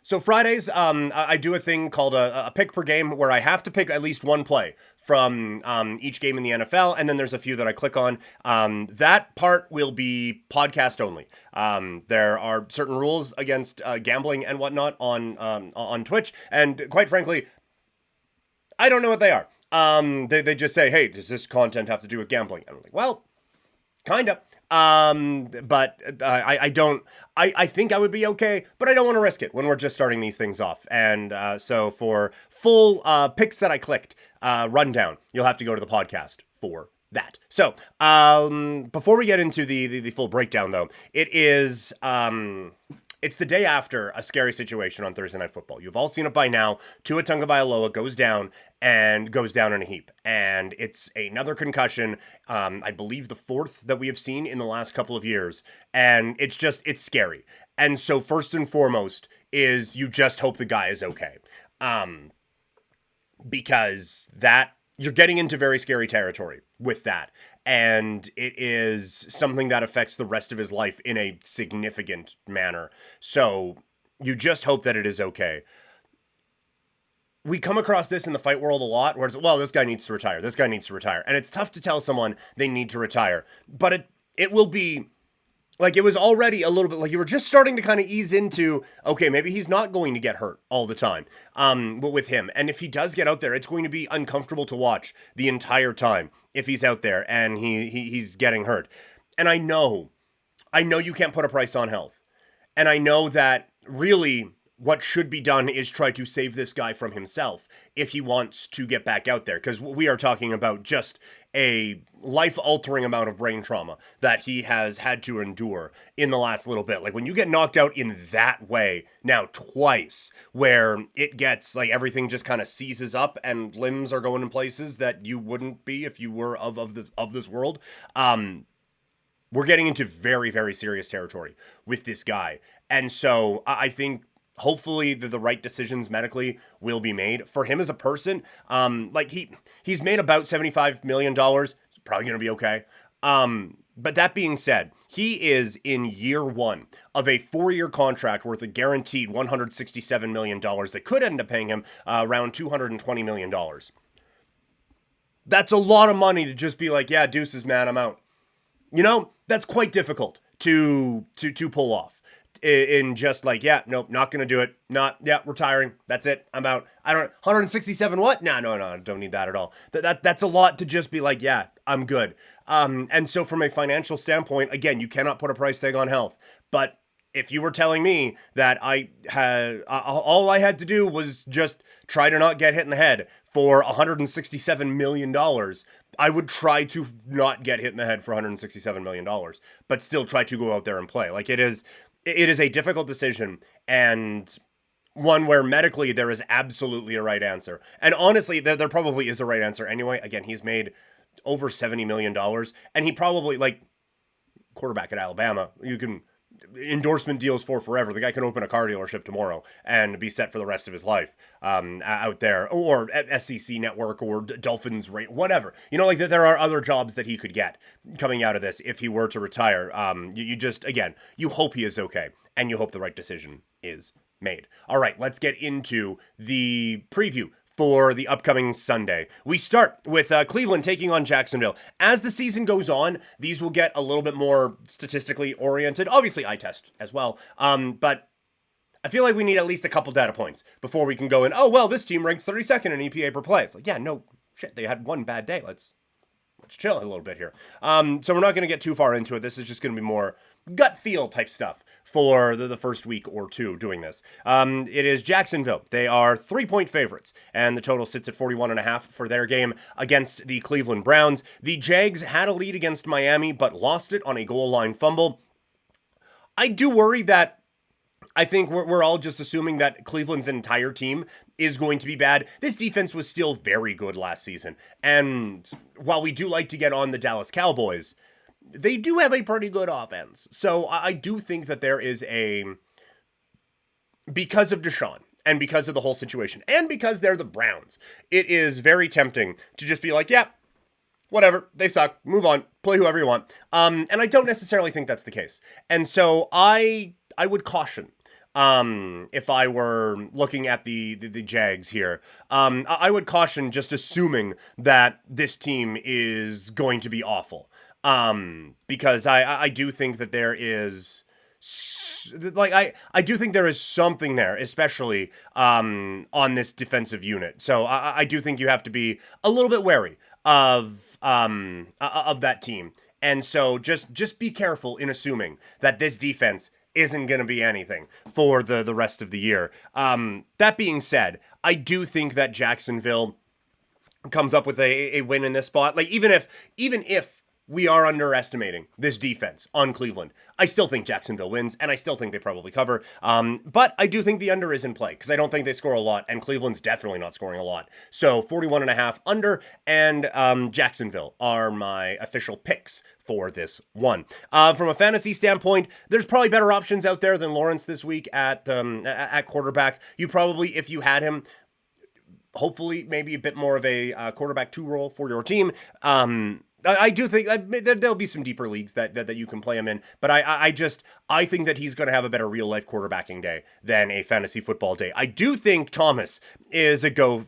So Fridays, I do a thing called a pick per game where I have to pick at least one play from each game in the NFL, and then there's a few that I click on. That part will be podcast only. There are certain rules against gambling and whatnot on Twitch, and quite frankly, I don't know what they are. They just say, hey, does this content have to do with gambling? And I'm like, well, kinda. But I don't. I think I would be okay, but I don't want to risk it when we're just starting these things off. And so for full picks that I clicked rundown, you'll have to go to the podcast for that. So before we get into the full breakdown, though, it's the day after a scary situation on Thursday Night Football. You've all seen it by now. Tua Tagovailoa goes down in a heap. And it's another concussion, I believe the fourth that we have seen in the last couple of years. And it's scary. And so first and foremost is you just hope the guy is okay. Because you're getting into very scary territory with that. And it is something that affects the rest of his life in a significant manner. So you just hope that it is okay. We come across this in the fight world a lot where it's, well, this guy needs to retire. This guy needs to retire. And it's tough to tell someone they need to retire. But it will be, like, it was already a little bit like you were just starting to kind of ease into, okay, maybe he's not going to get hurt all the time but with him. And if he does get out there, it's going to be uncomfortable to watch the entire time if he's out there and he's getting hurt. And I know you can't put a price on health. And I know that really what should be done is try to save this guy from himself if he wants to get back out there. Because we are talking about just a life-altering amount of brain trauma that he has had to endure in the last little bit. Like, when you get knocked out in that way, now twice, where it gets, like, everything just kind of seizes up and limbs are going in places that you wouldn't be if you were of this world, we're getting into very, very serious territory with this guy. And so I think hopefully the right decisions medically will be made for him as a person. Like he's made about $75 million. It's probably going to be okay. But that being said, he is in year one of a 4-year contract worth a guaranteed $167 million that could end up paying him around $220 million. That's a lot of money to just be like, yeah, deuces, man, I'm out. You know, that's quite difficult to pull off. In just like, yeah, nope, not gonna do it. Retiring. That's it. I'm out. I don't 167 what? No, I don't need that at all. That's a lot to just be like, yeah, I'm good. And so from a financial standpoint, again, you cannot put a price tag on health. But if you were telling me that I had all I had to do was just try to not get hit in the head for $167 million, I would try to not get hit in the head for $167 million, but still try to go out there and play. Like, it is a difficult decision, and one where medically there is absolutely a right answer. And honestly, there probably is a right answer anyway. Again, he's made over $70 million, and he probably, like, quarterback at Alabama, you can endorsement deals for forever. The guy can open a car dealership tomorrow and be set for the rest of his life out there, or at SEC Network or Dolphins, whatever. You know, like, there are other jobs that he could get coming out of this if he were to retire. You just, again, you hope he is okay, and you hope the right decision is made. All right, let's get into the preview for the upcoming Sunday. We start with Cleveland taking on Jacksonville. As the season goes on, these will get a little bit more statistically oriented. Obviously, eye test as well. But I feel like we need at least a couple data points before we can go in, oh, well, this team ranks 32nd in EPA per play. It's like, yeah, no shit, they had one bad day. Let's chill a little bit here. So we're not going to get too far into it. This is just going to be more gut feel type stuff for the first week or two doing this. It is Jacksonville. They are 3-point favorites, and the total sits at 41.5 for their game against the Cleveland Browns. The Jags had a lead against Miami, but lost it on a goal line fumble. I do worry that I think we're all just assuming that Cleveland's entire team is going to be bad. This defense was still very good last season. And while we do like to get on the Dallas Cowboys, they do have a pretty good offense. So I do think that there is because of Deshaun and because of the whole situation and because they're the Browns, it is very tempting to just be like, yeah, whatever, they suck, move on, play whoever you want. And I don't necessarily think that's the case. And so I would caution if I were looking at the Jags here. I would caution just assuming that this team is going to be awful. Because I do think that there is I do think there is something there, especially on this defensive unit. So I do think you have to be a little bit wary of that team. And so just be careful in assuming that this defense isn't going to be anything for the rest of the year. That being said, I do think that Jacksonville comes up with a win in this spot. Like even if we are underestimating this defense on Cleveland, I still think Jacksonville wins, and I still think they probably cover. But I do think the under is in play because I don't think they score a lot, and Cleveland's definitely not scoring a lot. So 41.5 under, and Jacksonville are my official picks for this one. From a fantasy standpoint, there's probably better options out there than Lawrence this week at quarterback. You probably, if you had him, hopefully maybe a bit more of a quarterback 2 role for your team. I do think there'll be some deeper leagues that you can play him in, but I think that he's going to have a better real life quarterbacking day than a fantasy football day. I do think Thomas is a go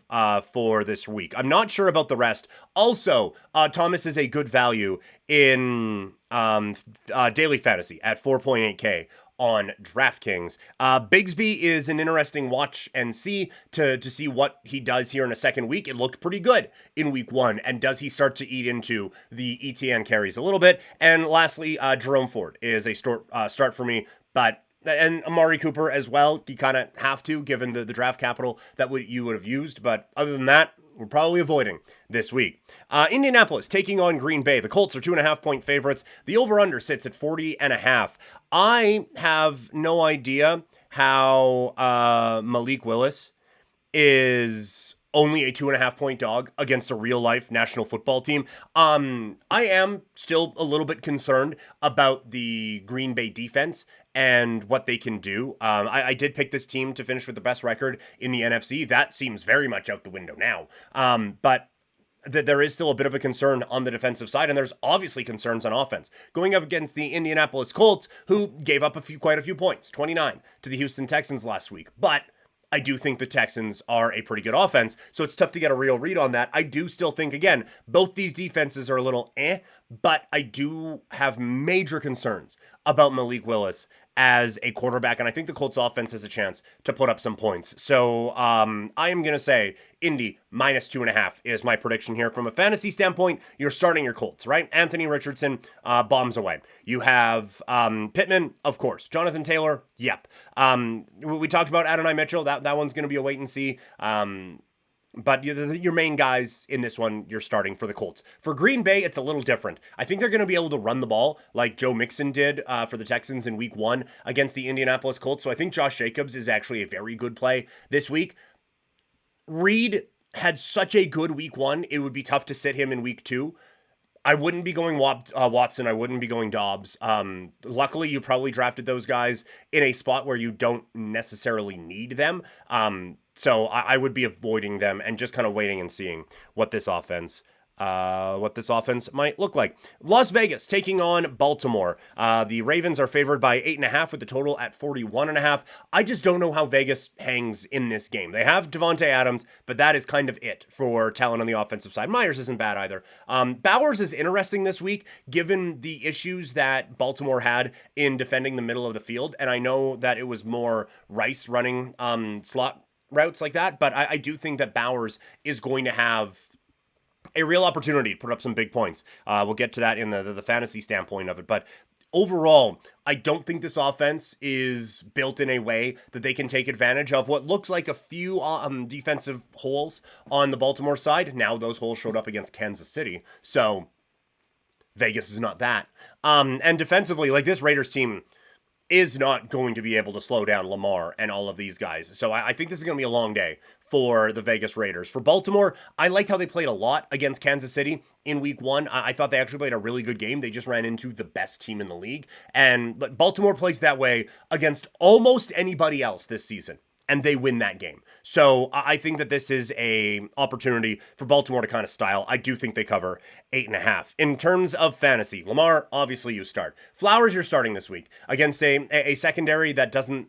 for this week. I'm not sure about the rest. Also, Thomas is a good value in daily fantasy at 4.8K on DraftKings. Bigsby is an interesting watch and see to see what he does here in a second week. It looked pretty good in week 1. And does he start to eat into the ETN carries a little bit? And lastly, Jerome Ford is a start for me, and Amari Cooper as well. You kind of have to, given the draft capital that you would have used. But other than that, we're probably avoiding this week. Indianapolis taking on Green Bay. The Colts are 2.5-point favorites. The over-under sits at 40.5. I have no idea how Malik Willis is only a 2.5-point dog against a real-life National Football team. I am still a little bit concerned about the Green Bay defense and what they can do. I did pick this team to finish with the best record in the NFC. That seems very much out the window now. But there is still a bit of a concern on the defensive side, and there's obviously concerns on offense. Going up against the Indianapolis Colts, who gave up quite a few points, 29 to the Houston Texans last week. But I do think the Texans are a pretty good offense, so it's tough to get a real read on that. I do still think, again, both these defenses are a little but I do have major concerns about Malik Willis as a quarterback, and I think the Colts offense has a chance to put up some points. So I am going to say Indy minus 2.5 is my prediction here. From a fantasy standpoint, you're starting your Colts, right? Anthony Richardson bombs away. You have Pittman, of course. Jonathan Taylor, yep. We talked about Adonai Mitchell. That one's going to be a wait and see. But your main guys in this one, you're starting for the Colts. For Green Bay, it's a little different. I think they're going to be able to run the ball like Joe Mixon did for the Texans in week 1 against the Indianapolis Colts. So I think Josh Jacobs is actually a very good play this week. Reed had such a good week 1, it would be tough to sit him in week 2. I wouldn't be going Watson. I wouldn't be going Dobbs. Luckily, you probably drafted those guys in a spot where you don't necessarily need them. So I would be avoiding them and just kind of waiting and seeing what this offense might look like. Las Vegas taking on Baltimore. The Ravens are favored by 8.5 with the total at 41.5. I just don't know how Vegas hangs in this game. They have Devontae Adams, but that is kind of it for talent on the offensive side. Myers isn't bad either. Bowers is interesting this week, given the issues that Baltimore had in defending the middle of the field, and I know that it was more Rice running slot routes like that, but I do think that Bowers is going to have a real opportunity to put up some big points. We'll get to that in the fantasy standpoint of it. But overall, I don't think this offense is built in a way that they can take advantage of what looks like a few defensive holes on the Baltimore side. Now those holes showed up against Kansas City. So Vegas is not that. And defensively, like this Raiders team is not going to be able to slow down Lamar and all of these guys. So I think this is going to be a long day for the Vegas Raiders. For Baltimore, I liked how they played a lot against Kansas City in week 1. I thought they actually played a really good game. They just ran into the best team in the league. And Baltimore plays that way against almost anybody else this season, and they win that game. So I think that this is a opportunity for Baltimore to kind of style. I do think they cover 8.5. In terms of fantasy, Lamar, obviously you start. Flowers, you're starting this week against a secondary that doesn't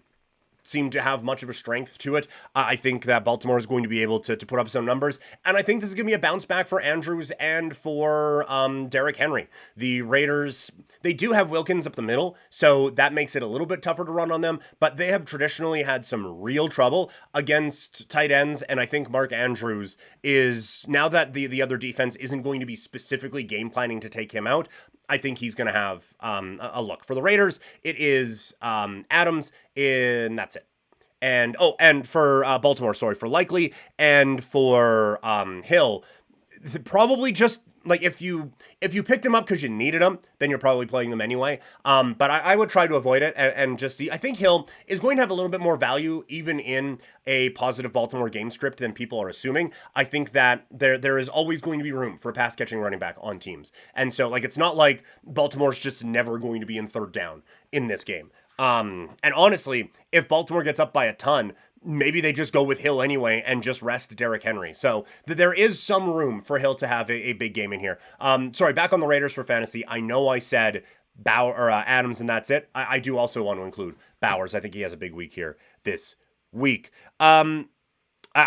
seem to have much of a strength to it. I think that Baltimore is going to be able to put up some numbers, and I think this is going to be a bounce back for Andrews and for Derrick Henry. The Raiders, they do have Wilkins up the middle, so that makes it a little bit tougher to run on them, but they have traditionally had some real trouble against tight ends, and I think Mark Andrews is, now that the other defense isn't going to be specifically game planning to take him out, I think he's going to have a look. For the Raiders, it is Adams, and that's it. And for Baltimore, sorry, for Likely and for Hill, probably just like if you picked them up because you needed them, then you're probably playing them anyway. But I would try to avoid it and just see. I think Hill is going to have a little bit more value even in a positive Baltimore game script than people are assuming. I think that there is always going to be room for a pass catching running back on teams, and so like it's not like Baltimore's just never going to be in third down in this game. And honestly, if Baltimore gets up by a ton, maybe they just go with Hill anyway and just rest Derrick Henry. So there is some room for Hill to have a big game in here. Sorry, back on the Raiders for fantasy. I know I said Adams and that's it. I do also want to include Bowers. I think he has a big week here this week. I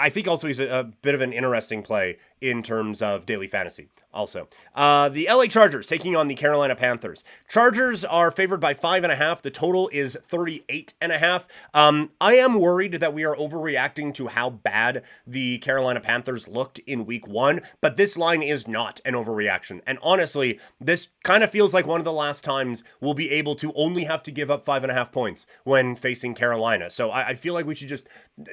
think also he's a bit of an interesting play in terms of daily fantasy also. The LA Chargers taking on the Carolina Panthers. Chargers are favored by 5.5. The total is 38.5. I am worried that we are overreacting to how bad the Carolina Panthers looked in week 1, but this line is not an overreaction. And honestly, this kind of feels like one of the last times we'll be able to only have to give up 5.5 points when facing Carolina. So I feel like we should just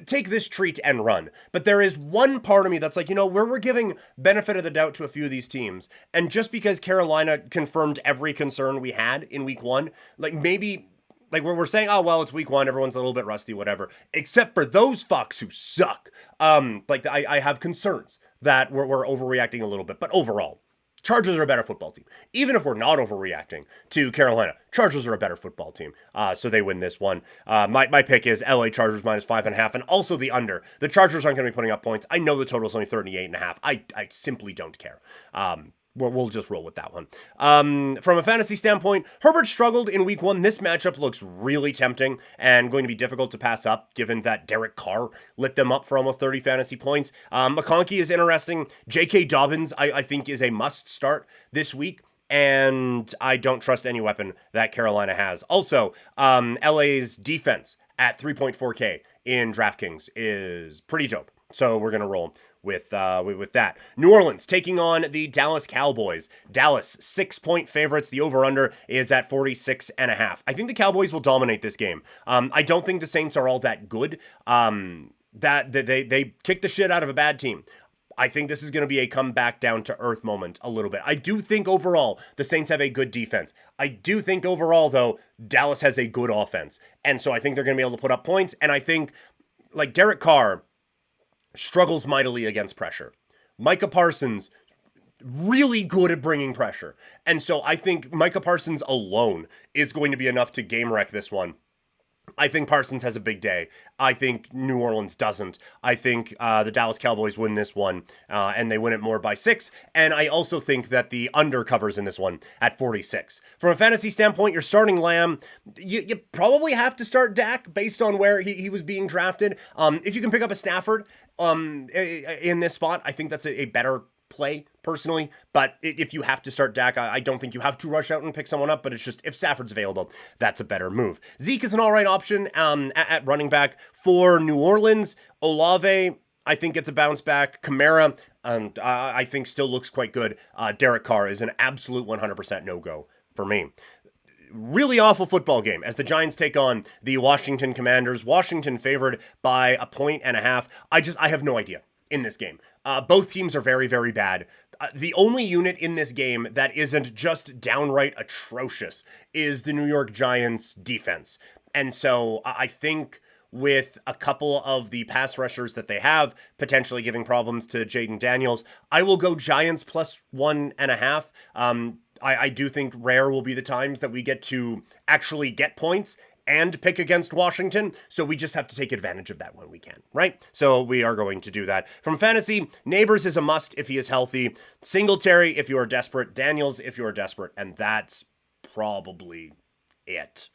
take this treat and run. But there is one part of me that's like, we're giving benefit of the doubt to a few of these teams. And just because Carolina confirmed every concern we had in week 1, like maybe like we're saying, oh, well, it's week 1, everyone's a little bit rusty, whatever, except for those fucks who suck. I have concerns that we're overreacting a little bit, but overall, Chargers are a better football team. Even if we're not overreacting to Carolina, Chargers are a better football team. So they win this one. My pick is LA Chargers minus 5.5 and also the under. The Chargers aren't going to be putting up points. I know the total is only 38.5. I simply don't care. We'll just roll with that one. From a fantasy standpoint, Herbert struggled in week 1. This matchup looks really tempting and going to be difficult to pass up given that Derek Carr lit them up for almost 30 fantasy points. McConkey is interesting. J.K. Dobbins, I think, is a must start this week. And I don't trust any weapon that Carolina has. Also, LA's defense at 3.4K in DraftKings is pretty dope. So we're going to roll with that. New Orleans taking on the Dallas Cowboys. Dallas 6-point favorites. The over-under is at 46.5. I think the Cowboys will dominate this game. I don't think the Saints are all that good. That they kick the shit out of a bad team. I think this is going to be a come back down to earth moment a little bit. I do think overall the Saints have a good defense. I do think overall, though, Dallas has a good offense. And so I think they're going to be able to put up points. And I think, like, Derek Carr struggles mightily against pressure. Micah Parsons, really good at bringing pressure. And so I think Micah Parsons alone is going to be enough to game wreck this one. I think Parsons has a big day. I think New Orleans doesn't. I think the Dallas Cowboys win this one, and they win it more by 6. And I also think that the under covers in this one at 46. From a fantasy standpoint, you're starting Lamb. You probably have to start Dak based on where he was being drafted. If you can pick up a Stafford in this spot, I think that's a better play personally, but if you have to start Dak, I don't think you have to rush out and pick someone up, but it's just if Stafford's available, that's a better move. Zeke is an all right option at running back for New Orleans. Olave, I think it's a bounce back. Kamara, I think still looks quite good. Derek Carr is an absolute 100% no-go for me. Really awful football game as the Giants take on the Washington Commanders. Washington favored by 1.5. I have no idea in this game. Both teams are very, very bad. The only unit in this game that isn't just downright atrocious is the New York Giants defense. And so I think with a couple of the pass rushers that they have potentially giving problems to Jaden Daniels, I will go Giants plus 1.5. I do think rare will be the times that we get to actually get points and pick against Washington, so we just have to take advantage of that when we can, right? So we are going to do that. From fantasy, Neighbors is a must if he is healthy. Singletary if you are desperate. Daniels if you are desperate. And that's probably it.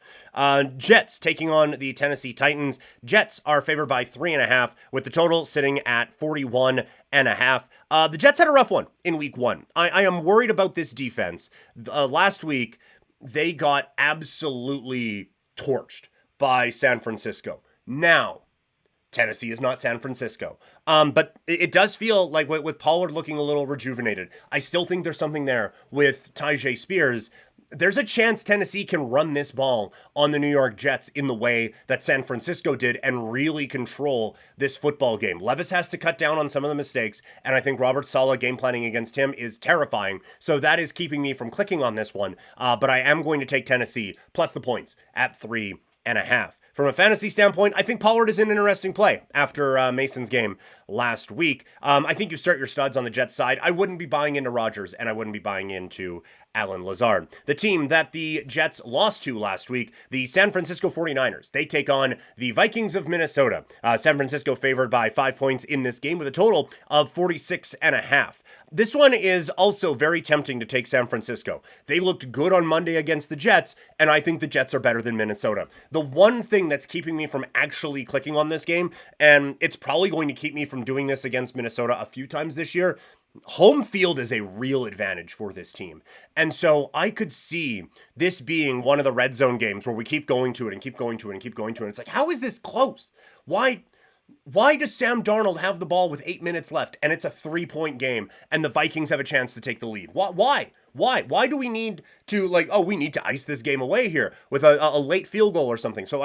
Jets taking on the Tennessee Titans. Jets are favored by 3.5, with the total sitting at 41.5. The Jets had a rough one in week one. I am worried about this defense. Last week, they got absolutely torched by San Francisco. Now, Tennessee is not San Francisco. But it does feel like with Pollard looking a little rejuvenated, I still think there's something there with Tyjae Spears. There's a chance Tennessee can run this ball on the New York Jets in the way that San Francisco did and really control this football game. Levis has to cut down on some of the mistakes, and I think Robert Saleh game planning against him is terrifying. So that is keeping me from clicking on this one. But I am going to take Tennessee plus the points at 3.5. From a fantasy standpoint, I think Pollard is an interesting play after Mason's game last week. I think you start your studs on the Jets side. I wouldn't be buying into Rodgers, and I wouldn't be buying into Allen Lazard. The team that the Jets lost to last week, the San Francisco 49ers. They take on the Vikings of Minnesota. San Francisco favored by 5 points in this game with a total of 46.5. This one is also very tempting to take San Francisco. They looked good on Monday against the Jets, and I think the Jets are better than Minnesota. The one thing that's keeping me from actually clicking on this game, and it's probably going to keep me from doing this against Minnesota a few times this year, home field is a real advantage for this team. And so I could see this being one of the red zone games where we keep going to it and keep going to it and keep going to it. It's like, how is this close? Why does Sam Darnold have the ball with 8 minutes left and it's a 3-point game and the Vikings have a chance to take the lead? Why? Why do we need to we need to ice this game away here with a late field goal or something? So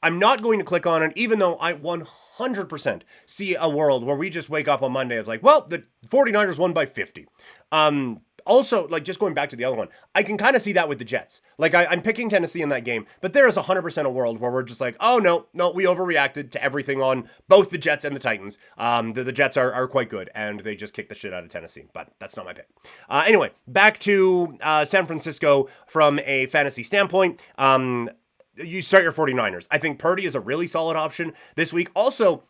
I'm not going to click on it, even though I 100% see a world where we just wake up on Monday. It's like, well, the 49ers won by 50. Also, just going back to the other one, I can kind of see that with the Jets. I'm picking Tennessee in that game, but there is 100% a world where we're just like, oh, no, we overreacted to everything on both the Jets and the Titans. The Jets are quite good, and they just kicked the shit out of Tennessee, but that's not my pick. Anyway, back to San Francisco from a fantasy standpoint. You start your 49ers. I think Purdy is a really solid option this week. Also,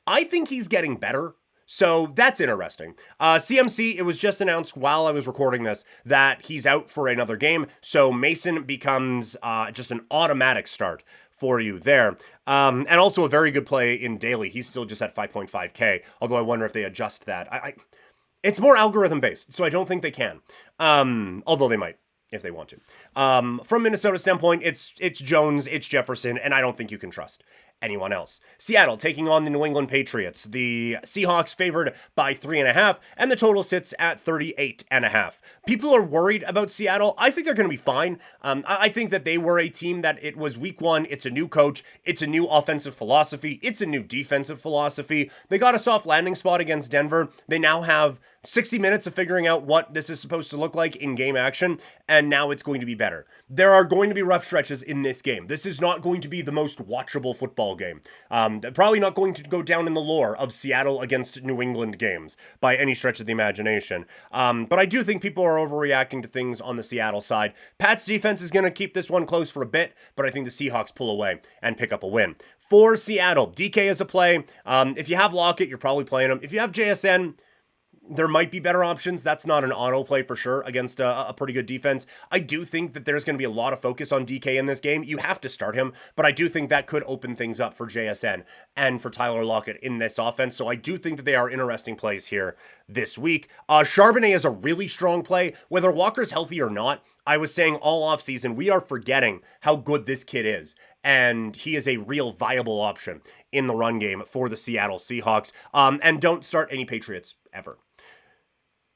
I think he's getting better. So that's interesting. CMC, it was just announced while I was recording this that he's out for another game. So Mason becomes just an automatic start for you there. And also a very good play in daily. He's still just at 5.5K. Although I wonder if they adjust that. It's more algorithm based, so I don't think they can. Although they might, if they want to. From Minnesota standpoint, it's Jones, it's Jefferson, and I don't think you can trust anyone else. Seattle taking on the New England Patriots. The Seahawks favored by 3.5, and the total sits at 38.5. People are worried about Seattle. I think they're going to be fine. I think that they were a team that it was week one. It's a new coach. It's a new offensive philosophy. It's a new defensive philosophy. They got a soft landing spot against Denver. They now have 60 minutes of figuring out what this is supposed to look like in game action, and now it's going to be better. There are going to be rough stretches in this game. This is not going to be the most watchable football game. Probably not going to go down in the lore of Seattle against New England games by any stretch of the imagination. But I do think people are overreacting to things on the Seattle side. Pat's defense is going to keep this one close for a bit, but I think the Seahawks pull away and pick up a win. For Seattle, DK is a play. If you have Lockett, you're probably playing him. If you have JSN, there might be better options. That's not an auto play for sure against a pretty good defense. I do think that there's going to be a lot of focus on DK in this game. You have to start him, but I do think that could open things up for JSN and for Tyler Lockett in this offense. So I do think that they are interesting plays here this week. Charbonnet is a really strong play. Whether Walker's healthy or not, I was saying all offseason, we are forgetting how good this kid is. And he is a real viable option in the run game for the Seattle Seahawks. And don't start any Patriots ever.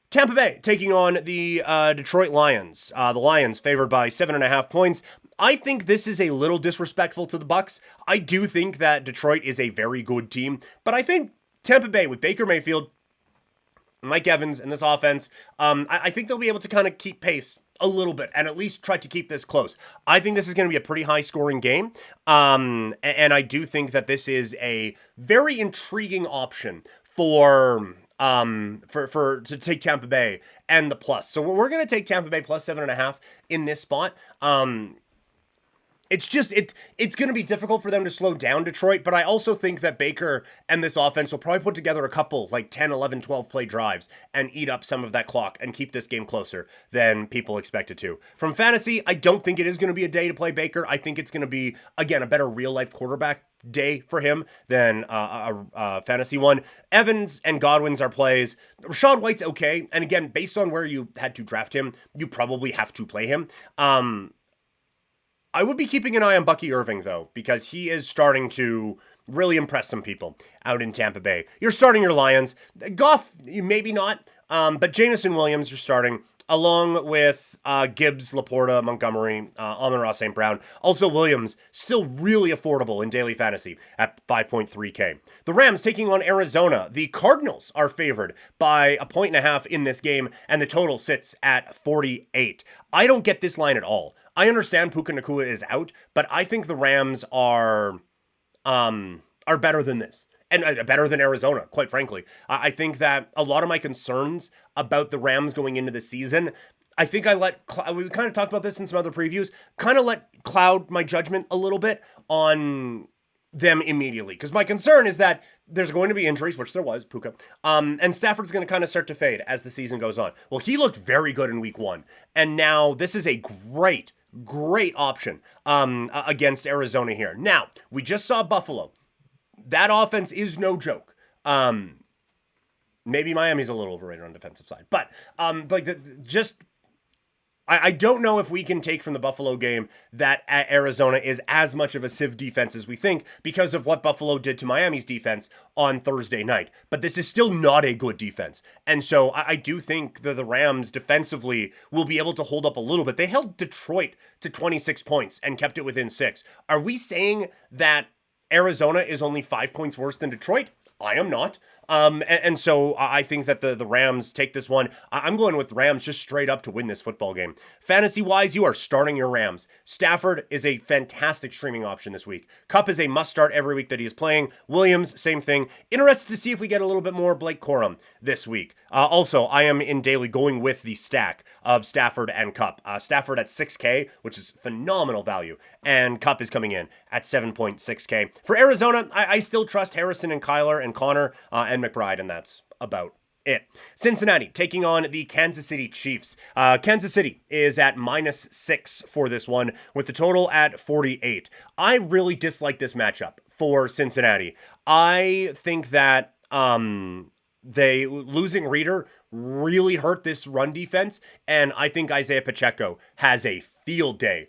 Tampa Bay taking on the Detroit Lions. The Lions favored by 7.5 points. I think this is a little disrespectful to the Bucs. I do think that Detroit is a very good team, but I think Tampa Bay with Baker Mayfield, Mike Evans in this offense, I think they'll be able to kind of keep pace a little bit and at least try to keep this close. I think this is going to be a pretty high scoring game. And I do think that this is a very intriguing option for to take Tampa Bay and the plus. So we're going to take Tampa Bay plus 7.5 in this spot. it's going to be difficult for them to slow down Detroit, but I also think that Baker and this offense will probably put together a couple like 10, 11, 12 play drives and eat up some of that clock and keep this game closer than people expect it to. From fantasy, I don't think it is going to be a day to play Baker. I think it's going to be, again, a better real life quarterback day for him than a fantasy one. Evans and Godwin's are plays. Rashad White's okay. And again, based on where you had to draft him, you probably have to play him. I would be keeping an eye on Bucky Irving, though, because he is starting to really impress some people out in Tampa Bay. You're starting your Lions. Goff, maybe not, but Jameson Williams, you're starting, along with Gibbs, Laporta, Montgomery, Amon-Ra St. Brown. Also, Williams, still really affordable in daily fantasy at 5.3K. The Rams taking on Arizona. The Cardinals are favored by 1.5 in this game, and the total sits at 48. I don't get this line at all. I understand Puka Nacua is out, but I think the Rams are better than this. And better than Arizona, quite frankly. I think that a lot of my concerns about the Rams going into the season, I think we kind of talked about this in some other previews, kind of let cloud my judgment a little bit on them immediately. Because my concern is that there's going to be injuries, which there was, Puka, and Stafford's going to kind of start to fade as the season goes on. Well, he looked very good in week 1, and now this is a great option against Arizona here. Now, we just saw Buffalo. That offense is no joke. Maybe Miami's a little overrated on the defensive side, but I don't know if we can take from the Buffalo game that Arizona is as much of a sieve defense as we think because of what Buffalo did to Miami's defense on Thursday night. But this is still not a good defense. And so I do think that the Rams defensively will be able to hold up a little bit. They held Detroit to 26 points and kept it within 6. Are we saying that Arizona is only 5 points worse than Detroit? I am not. And so I think that the Rams take this one. I'm going with Rams just straight up to win this football game. Fantasy-wise, you are starting your Rams. Stafford is a fantastic streaming option this week. Kupp is a must-start every week that he is playing. Williams, same thing. Interested to see if we get a little bit more Blake Corum this week. Also, I am in daily going with the stack of Stafford and Kupp. Stafford at 6K, which is phenomenal value, and Kupp is coming in at 7.6K. For Arizona, I still trust Harrison and Kyler and Connor and McBride, and that's about it. Cincinnati taking on the Kansas City Chiefs. Kansas City is at -6 for this one, with the total at 48. I really dislike this matchup for Cincinnati. I think that they losing Reader really hurt this run defense, and I think Isaiah Pacheco has a field day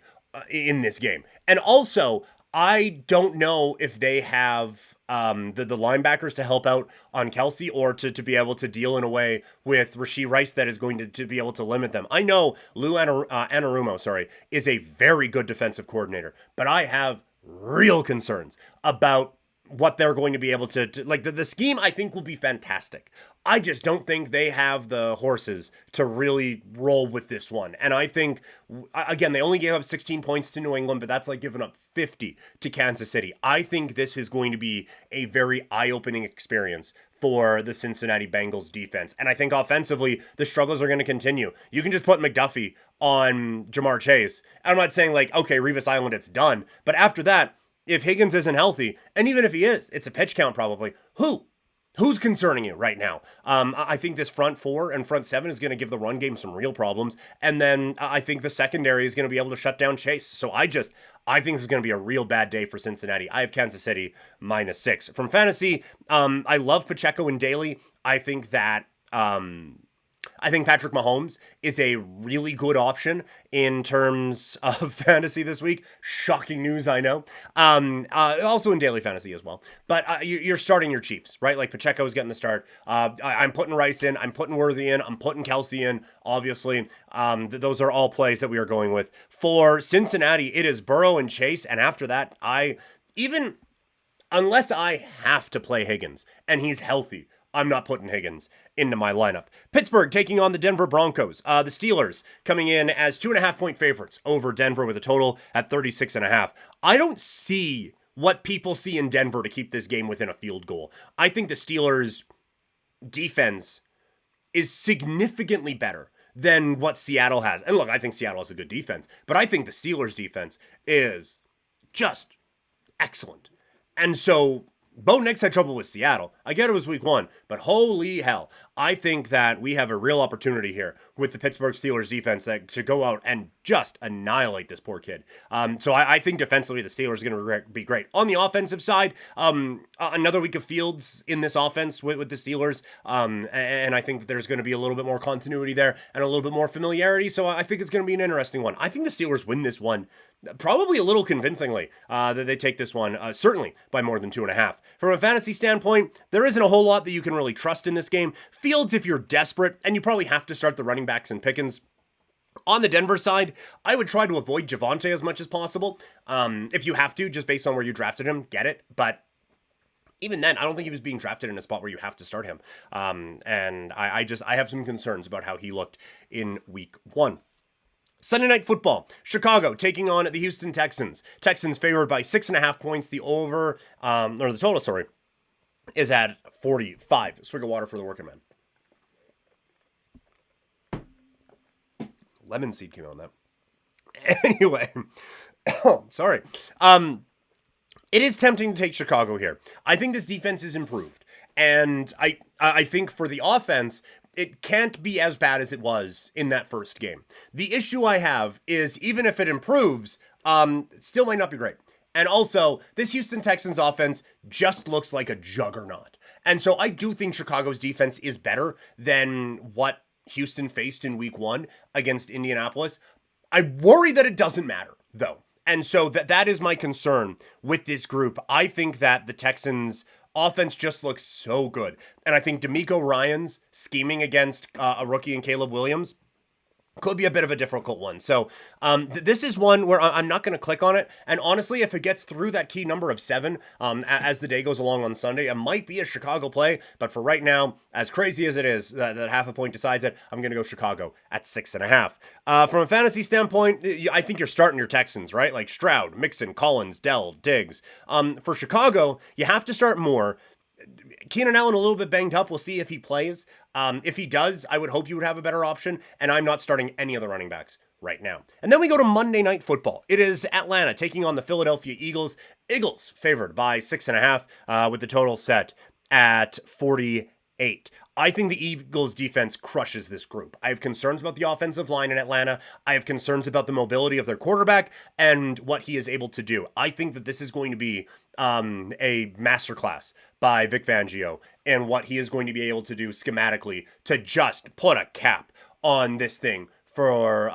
in this game. And also, I don't know if they have the linebackers to help out on Kelsey or to be able to deal in a way with Rashee Rice that is going to be able to limit them. I know Lou Anarumo, is a very good defensive coordinator, but I have real concerns about what they're going to be able to like. The scheme, I think, will be fantastic. I just don't think they have the horses to really roll with this one. And I think, again, they only gave up 16 points to New England, but that's like giving up 50 to Kansas City. I think this is going to be a very eye-opening experience for the Cincinnati Bengals defense. And I think offensively, the struggles are going to continue. You can just put McDuffie on Jamar Chase. I'm not saying like, okay, Revis Island, it's done. But after that, if Higgins isn't healthy, and even if he is, it's a pitch count probably. Who's concerning you right now? I think this front 4 and front 7 is going to give the run game some real problems. And then I think the secondary is going to be able to shut down Chase. So I think this is going to be a real bad day for Cincinnati. I have Kansas City -6. From fantasy, I love Pacheco in daily. I think that Patrick Mahomes is a really good option in terms of fantasy this week. Shocking news, I know. Also in daily fantasy as well. But you're starting your Chiefs, right? Like Pacheco is getting the start. I'm putting Rice in. I'm putting Worthy in. I'm putting Kelsey in, obviously. Those are all plays that we are going with. For Cincinnati, it is Burrow and Chase. And after that, unless I have to play Higgins and he's healthy, I'm not putting Higgins into my lineup. Pittsburgh taking on the Denver Broncos. The Steelers coming in as 2.5-point favorites over Denver with a total at 36.5. I don't see what people see in Denver to keep this game within a field goal. I think the Steelers' defense is significantly better than what Seattle has. And look, I think Seattle has a good defense, but I think the Steelers' defense is just excellent. And so Bo Nix had trouble with Seattle. I get it was week 1, but holy hell. I think that we have a real opportunity here with the Pittsburgh Steelers defense that to go out and just annihilate this poor kid. So I think defensively the Steelers are going to be great. On the offensive side, another week of Fields in this offense with the Steelers, and I think that there's going to be a little bit more continuity there and a little bit more familiarity, so I think it's going to be an interesting one. I think the Steelers win this one probably a little convincingly, that they take this one, certainly by more than 2.5. From a fantasy standpoint, there isn't a whole lot that you can really trust in this game. Fields, if you're desperate, and you probably have to start the running backs and Pickens. On the Denver side, I would try to avoid Javonte as much as possible. If you have to, just based on where you drafted him, get it. But even then, I don't think he was being drafted in a spot where you have to start him. And I have some concerns about how he looked in week 1. Sunday Night Football, Chicago taking on the Houston Texans. Texans favored by 6.5 points. The total, is at 45. Swig of water for the working man. Lemon seed came out on that. Anyway, sorry. It is tempting to take Chicago here. I think this defense is improved. And I think for the offense, it can't be as bad as it was in that first game. The issue I have is even if it improves, it still might not be great. And also, this Houston Texans offense just looks like a juggernaut. And so I do think Chicago's defense is better than what Houston faced in week 1 against Indianapolis. I worry that it doesn't matter, though. And so that is my concern with this group. I think that the Texans offense just looks so good. And I think DeMeco Ryans scheming against a rookie in Caleb Williams could be a bit of a difficult one. So this is one where I'm not going to click on it. And honestly, if it gets through that key number of 7 as the day goes along on Sunday, it might be a Chicago play. But for right now, as crazy as it is, that half a point decides it, I'm going to go Chicago at 6.5. From a fantasy standpoint, I think you're starting your Texans, right? Like Stroud, Mixon, Collins, Dell, Diggs. For Chicago, you have to start more. Keenan Allen a little bit banged up. We'll see if he plays. If he does, I would hope you would have a better option, and I'm not starting any other running backs right now. And then we go to Monday Night Football. It is Atlanta taking on the Philadelphia Eagles. Eagles favored by 6.5 with the total set at 48. I think the Eagles defense crushes this group. I have concerns about the offensive line in Atlanta. I have concerns about the mobility of their quarterback and what he is able to do. I think that this is going to be a masterclass by Vic Fangio and what he is going to be able to do schematically to just put a cap on this thing for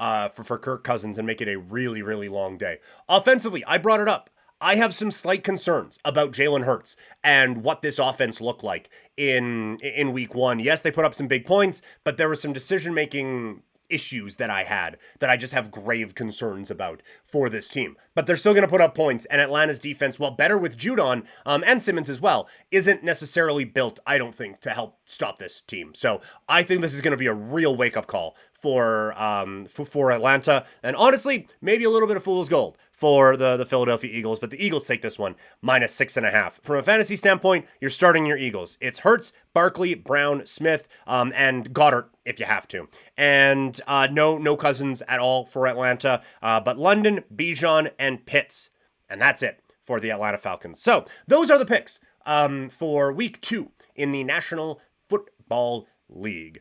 Kirk Cousins and make it a really, really long day. Offensively, I brought it up. I have some slight concerns about Jalen Hurts and what this offense looked like in week 1. Yes, they put up some big points, but there were some decision-making issues that I had that I just have grave concerns about for this team. But they're still going to put up points, and Atlanta's defense, while better with Judon and Simmons as well, isn't necessarily built, I don't think, to help stop this team. So I think this is going to be a real wake-up call for Atlanta, and honestly, maybe a little bit of fool's gold for the Philadelphia Eagles, but the Eagles take this one minus 6.5. From a fantasy standpoint, you're starting your Eagles. It's Hurts, Barkley, Brown, Smith, and Goddard if you have to. And no Cousins at all for Atlanta, but London, Bijan, and Pitts. And that's it for the Atlanta Falcons. So those are the picks for week 2 in the National Football League.